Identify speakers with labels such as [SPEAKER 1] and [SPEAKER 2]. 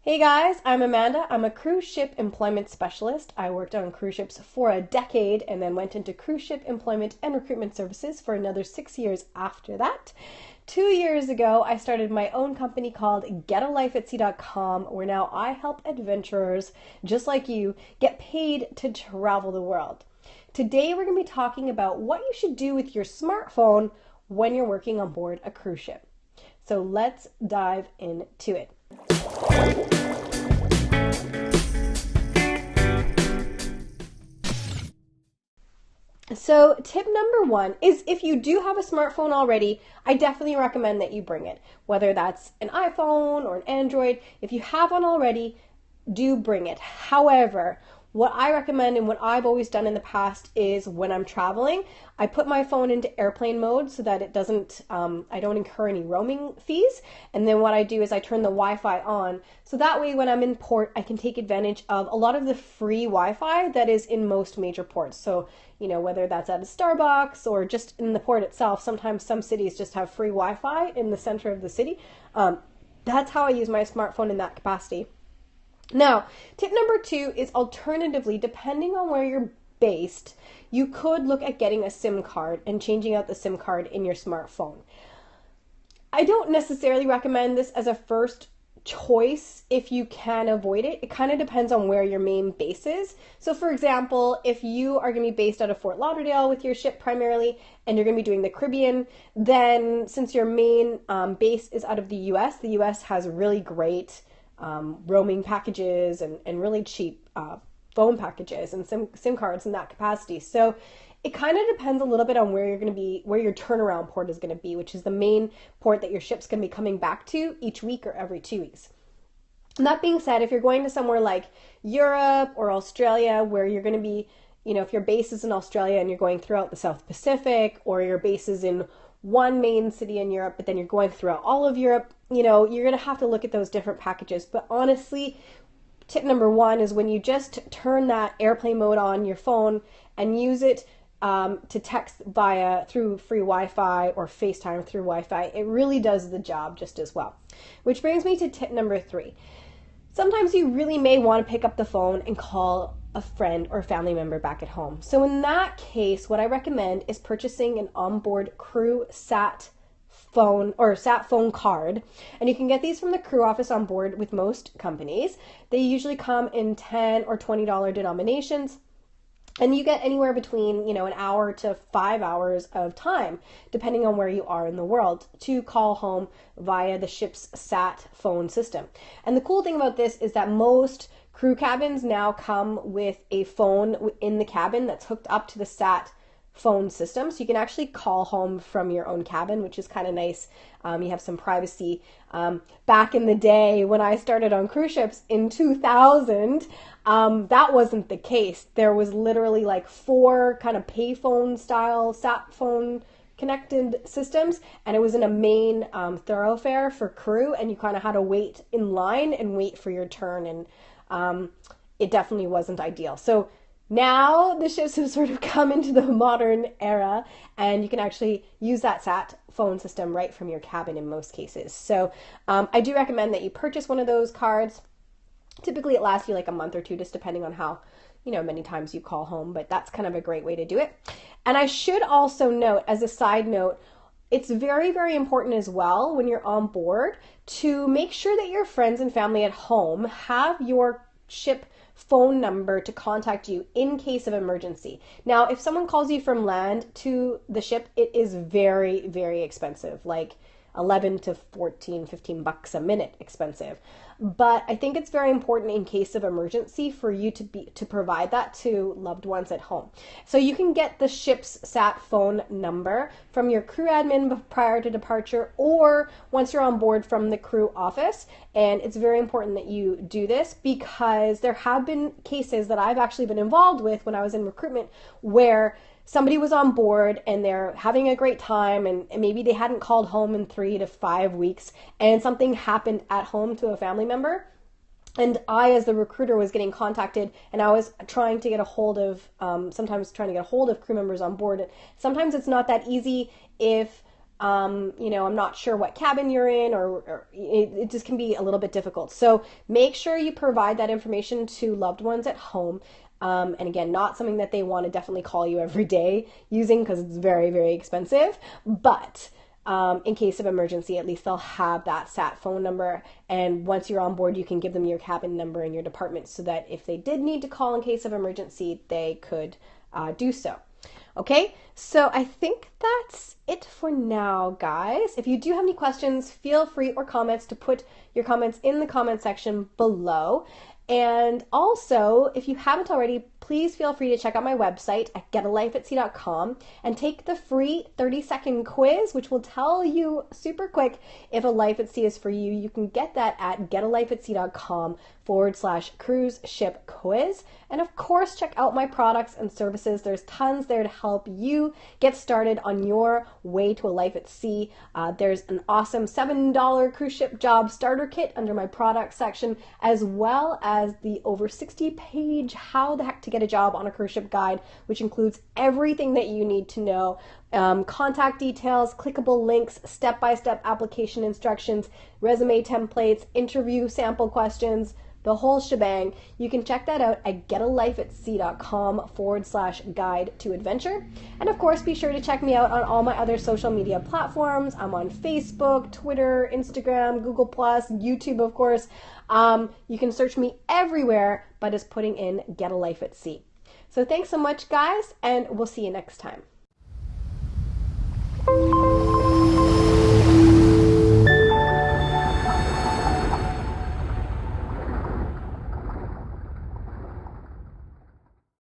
[SPEAKER 1] Hey guys, I'm Amanda. I'm a cruise ship employment specialist. I worked on cruise ships for a decade and then went into cruise ship employment and recruitment services for another 6 years after that. 2 years ago, I started my own company called getalifeatsea.com, where now I help adventurers just like you get paid to travel the world. Today, we're going to be talking about what you should do with your smartphone when you're working on board a cruise ship. So let's dive into it. So tip number one is if you do have a smartphone already, I definitely recommend that you bring it. Whether that's an iPhone or an Android, if you have one already, do bring it. However, what I recommend and what I've always done in the past is when I'm traveling, I put my phone into airplane mode so that it doesn't, I don't incur any roaming fees. And then what I do is I turn the Wi-Fi on. So that way when I'm in port, I can take advantage of a lot of the free Wi-Fi that is in most major ports. So, whether that's at a Starbucks or just in the port itself, sometimes some cities just have free Wi-Fi in the center of the city. That's how I use my smartphone in that capacity. Now, tip number two is alternatively, depending on where you're based, you could look at getting a SIM card and changing out the SIM card in your smartphone. I don't necessarily recommend this as a first choice if you can avoid it. It kind of depends on where your main base is. So for example, if you are going to be based out of Fort Lauderdale with your ship primarily, and you're going to be doing the Caribbean, then since your main base is out of the US has really great roaming packages and really cheap phone packages and SIM cards in that capacity. So it kind of depends a little bit on where you're going to be, where your turnaround port is going to be, which is the main port that your ship's going to be coming back to each week or every 2 weeks. And that being said, if you're going to somewhere like Europe or Australia, where you're going to be, if your base is in Australia and you're going throughout the South Pacific, or your base is in one main city in Europe, but then you're going throughout all of Europe, you're going to have to look at those different packages. But honestly, tip number one is when you just turn that airplane mode on your phone and use it to text through free Wi-Fi or FaceTime through Wi-Fi, it really does the job just as well. Which brings me to tip number three. Sometimes you really may want to pick up the phone and call a friend or family member back at home. So in that case, what I recommend is purchasing an onboard crew sat phone or sat phone card. And you can get these from the crew office on board with most companies. They usually come in $10 or $20 denominations. And you get anywhere between, an hour to 5 hours of time, depending on where you are in the world, to call home via the ship's sat phone system. And the cool thing about this is that most crew cabins now come with a phone in the cabin that's hooked up to the sat phone system. So you can actually call home from your own cabin, which is kind of nice. You have some privacy. Back in the day when I started on cruise ships in 2000, that wasn't the case. There was literally like 4 kind of payphone style sat phone connected systems, and it was in a main thoroughfare for crew, and you kind of had to wait in line and wait for your turn, and it definitely wasn't ideal. So now the ships have sort of come into the modern era, and you can actually use that sat phone system right from your cabin in most cases. So I do recommend that you purchase one of those cards. Typically it lasts you like a month or two, just depending on how many times you call home, but that's kind of a great way to do it. And I should also note, as a side note, it's very, very important as well when you're on board to make sure that your friends and family at home have your ship phone number to contact you in case of emergency. Now, if someone calls you from land to the ship, it is very, very expensive, like 11 to 14, 15 bucks a minute expensive. But I think it's very important in case of emergency for you to provide that to loved ones at home. So you can get the ship's sat phone number from your crew admin prior to departure, or once you're on board from the crew office. And it's very important that you do this, because there have been cases that I've actually been involved with when I was in recruitment where somebody was on board and they're having a great time, and maybe they hadn't called home in 3 to 5 weeks, and something happened at home to a family member. And I, as the recruiter, was getting contacted, and I was trying to get a hold of, sometimes trying to get a hold of crew members on board. Sometimes it's not that easy if I'm not sure what cabin you're in, or it just can be a little bit difficult. So make sure you provide that information to loved ones at home. And again, not something that they want to definitely call you every day using, because it's very, very expensive. But in case of emergency, at least they'll have that sat phone number. And once you're on board, you can give them your cabin number in your department so that if they did need to call in case of emergency, they could do so. Okay, so I think that's it for now, guys. If you do have any questions, feel free, or comments, to put your comments in the comment section below. And also, if you haven't already, please feel free to check out my website at getalifeatsea.com and take the free 30-second quiz, which will tell you super quick if a life at sea is for you. You can get that at getalifeatsea.com/cruise ship quiz. And of course, check out my products and services. There's tons there to help you get started on your way to a life at sea. There's an awesome $7 cruise ship job starter kit under my product section, as well as the over 60-page How the Heck to Get a Job on a Cruise Ship guide, which includes everything that you need to know. Contact details, clickable links, step-by-step application instructions, resume templates, interview sample questions, the whole shebang. You can check that out at getalifeatsea.com/guide to adventure. And of course, be sure to check me out on all my other social media platforms. I'm on Facebook, Twitter, Instagram, Google+, YouTube, of course. You can search me everywhere by just putting in Get a Life at Sea. So thanks so much, guys, and we'll see you next time.